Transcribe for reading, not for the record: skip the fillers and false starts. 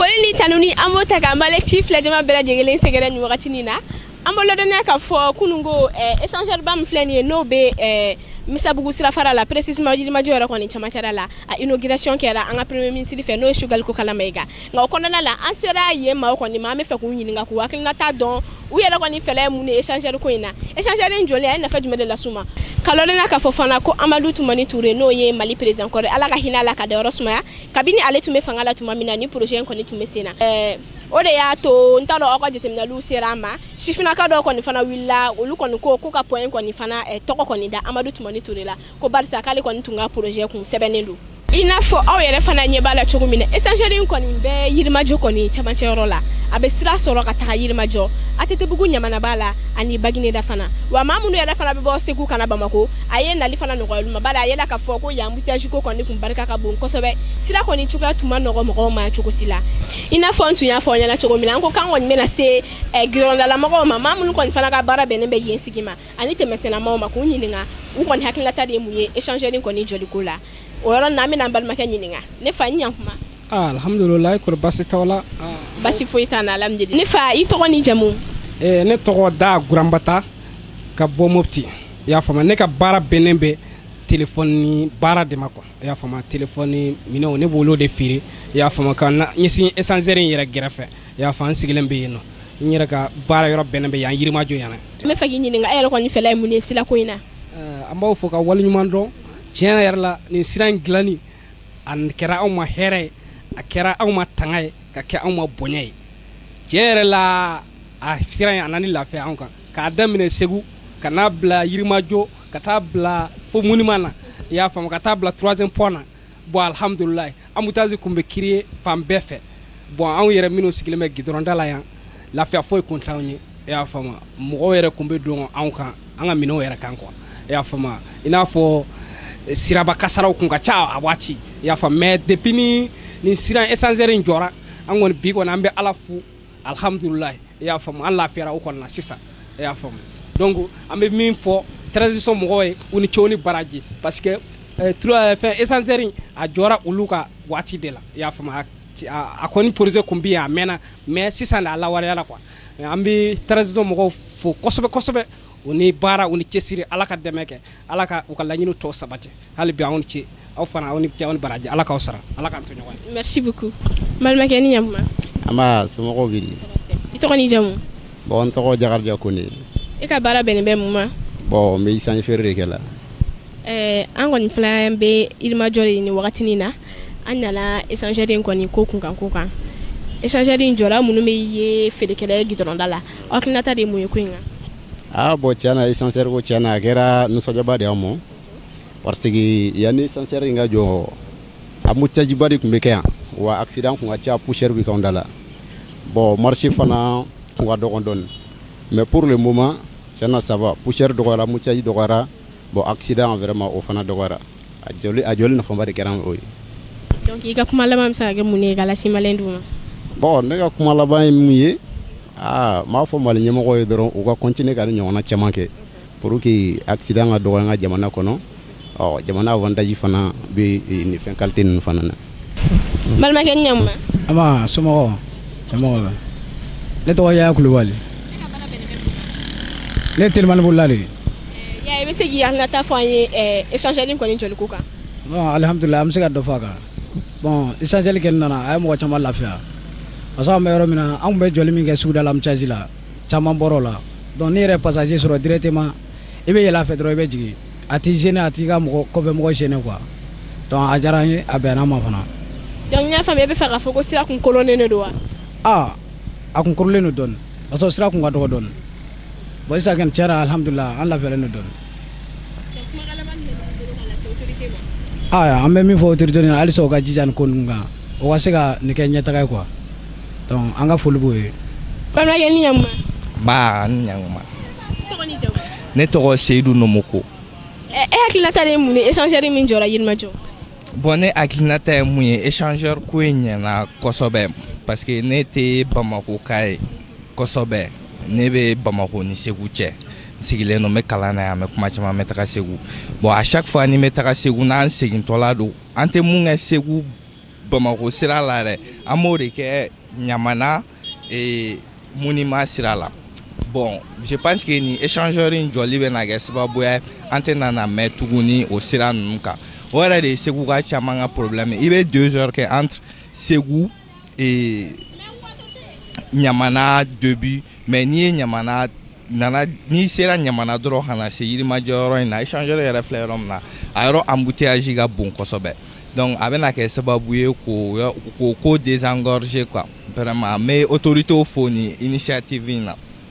foli ni tanuni amo ta ka malektif la jama bela jegelen segere ni wakati ni na amo lo donna ka fo kunungo échanger bam fleni no be misabugu sira fara la précisément jili majora ko ni chamachara la a inauguration kera anga premier ministre fe no shugal ko kala maiga nga ko na la ansera ye ma ko ni ma me fe ko nyini nga ko wakilina ta don u yela ko ni fele mu ni échanger ko ina échanger njoli ay na fa jumede la suma kalore na ka fo fana ko Amadou Toumani Touré no ye Mali président ko ala ka hinala ka de rosma kabini ale tume fangala tuma mina ni projet ko ni tume sena o de ya to ntalo ko jetemna lu serama shifina ka do ko ni fana willa olu ko ni ko ka point ko ni fana toko ko ni da Amadou Toumani Touré la ko barisa kale ko ni tunga projet ko sebenelu ina fo aw yere fana nye bala chogo mine essentially ko ni be yirima jo ko ni chamachero la abe sira soro ka ta yirima jo atete bugu nyamana bala ani bagine da fana wa mamunu ya da fana be bo segu kana bamako aye na li fana no ko luma bala aye la ka fo ko ya mutaji ko ni kun barka ka bon ko sobe sira ko ni chuka tuma no ko ma chuko sila ina fo ntu ya fo nya na chogo mine anko kan woni mena se gironda la mako mamunu ko ni fana ka bara be ne be yensigima ani temesena mama ko nyininga u ko ni hakila ta de munye échanger ko ni joli kula ora na mi nambal ma kenyininga ne fa nyankuma alhamdulillah ko basi tawla basi foitana alhamdulillah ne fa ito ko ni jamu ne to da gurambata ka bo mopti ya fama ne ka bara benembe téléphone bara de mako ya fama téléphone mino ne bolo de firi ya fama ka na nyisi essentiel yera gerefe ya fa sigilem be no nyira ka bara yoro benembe ya yirima jo yana me fa ginyininga ayro ko ni fela mu ne sila ko ina ambaw fo ka walu nyumando tiena yarla ni siran glani an kera aw ma here a kera aw ma tangay ka ke aw ma bonyay tiena la a siran anani la fe anka ka damine segu kana bla yirimajo ka tabla fo munimana ya fam ka tabla 3e point bo alhamdulillah amutazi kumbe krier fam befe bon aw yere mino sigileme gidronda la yan la fe fo kontawni ya fama mo yere kumbe don anka anga mino yere kanko ya fama ina fo siraba kasaraw kun ka cha awati ya fa mais depuis ni siran essentiel njora angon bi ko nambe alafu alhamdulillah ya fa Allah fera ko na sisa ya fa donc ambe min fo transition mo goy uni choni baraji parce que trois fait essentiel a jora uluka wati de la ya fa akoni projet kumbi ya mena mais sisa la Allah wala la quoi ambi transition mo go fo kosobe uni bara uni cesiri alaka demeke alaka ukala nyinu to sabate hali bi awon ci aw fana awon ci awon baraji alaka usra alaka anto nyawani merci beaucoup malma keni nyamma ama sumo ko bi ito ko ni jamu bon to ko jagar jakuni e ka bara bene be muma bon mi san ferre kala angon flambe il majori ni wakati ni na anyala échanger ko ni ko kan échanger njora munu me ye fede kala gidronda oklinata de moyo kwinga bo tiana essentiel ko tiana gera no soja bade amo parce que yani essentiel nga jo amutaji bade kumbekeya wa accident ko ngacha pusher bi kondala bon marché fana ko do don mais pour le moment tiana ça va pusher do gora mutaji do gora bon accident vraiment au fana do gora ajoli na famba de keram oy donc ika kuma la mam sa ga mune gala simalenduma bon nega kuma la ba muye ma fo mal nyama ko doron u ka continuer ka nyona chamanke pour que accident ga do nga jamana kono jamana avantage fana be ni fen qualité ni fana na malma ken nyamma ama sumo le to ya kulwali le telman bulali ya e be segi ya na ta fanye échanger lim ko ni joli kuka bon alhamdulillah am sega do faga bon échanger ken nana ay mo chama lafia asa mero mina am be joli mi ke suda lam charge la chama borola donc ni re passager sur directement ibe yela fe dro ibe jigi ati jene ati ga mo ko be mo jene quoi donc ajarani abena ma fana donc nya fami be faga foko sira kun kolone ne do akun kurle no don aso sira kun ga do don bo isa kan chara alhamdulillah Allah fele no don ambe mi fo autorité ni ali so ga jijan konunga o wasega ni ke nyata kay quoi donc anga fulbuye bana yeni nyamma ba nyamma to ni jaw ne to Seydou Nomoko akilata de mu échanger min jora yirma jo bonne akilata mu échanger ko nyana kosobe parce que ne te Bamako kai kosobe ne be Bamako ni seguche sigile no me kalana ya me kuma chama metaka segu bon à chaque fois ni metaka segu na segin tolado ante mu nga segu Bamako sira la dɛ an b'o de kɛ Ɲamana Monument sira la. Bon, je pense que ni échangeur in jɔli bɛna kɛ sababuya an tɛ nana mɛn tuguni o sira ninnu kan. O yɛrɛ de ye Segu ka caman ka problème. I bɛ 2 heures kɛ entre Segu et Ɲamana début, mais n'i ye Ɲamana n'i sera Ɲamana dɔrɔn ka na se Yirimajɔ yɔrɔ in na échangeur yɛrɛ filɛ yɔrɔ min na a yɔrɔ embouteillage ka bon kosɛbɛ. Donc a bɛna kɛ sababu ye ko désengorger quoi. Vraiment, mais autorité fo ni initiative in na.